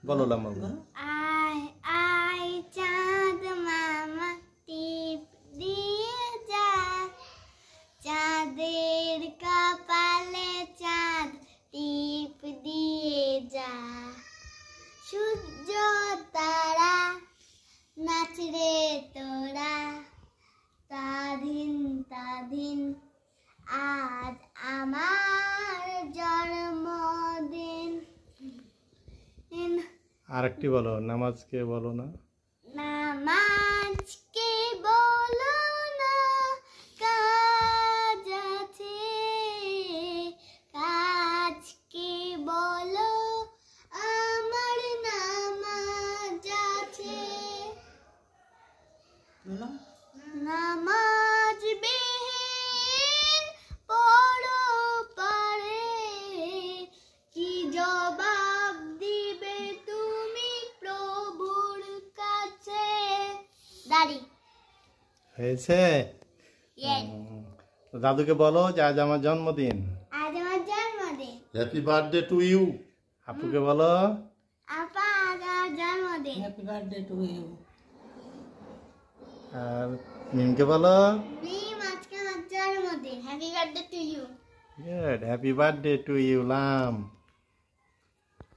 বলো লাম বাবু। আয় আয় চাঁদ মামা টিপ দিয়ে যা, চাঁদের কপালে চাঁদ টিপ দিয়ে যা। সূর্য তারা নাচ রে তোরা, স্বাধীন আজ আমার জন্মদিন। আরেকটি বলো, নামাজকে বলো না। নামাজকে বলো না, কাজ আছে, কাজকে বলো আমার নামাজ আছে। নামাজ বিহীন পড়ো পারে, কি জবাব দিবে তুমি প্রভুর কাছে? দাড়ি হয়েছে? Yes. তো দাদুকে বলো যে আজ আমার জন্মদিন। আজ আমার জন্মদিন। Happy birthday to you. আপুকে বলো আপা আজ আমার জন্মদিন। Happy birthday to you. আর মিমকে বলো মিম আজকে আমার জন্মদিন। Happy birthday to you. Good, happy birthday to you লাম।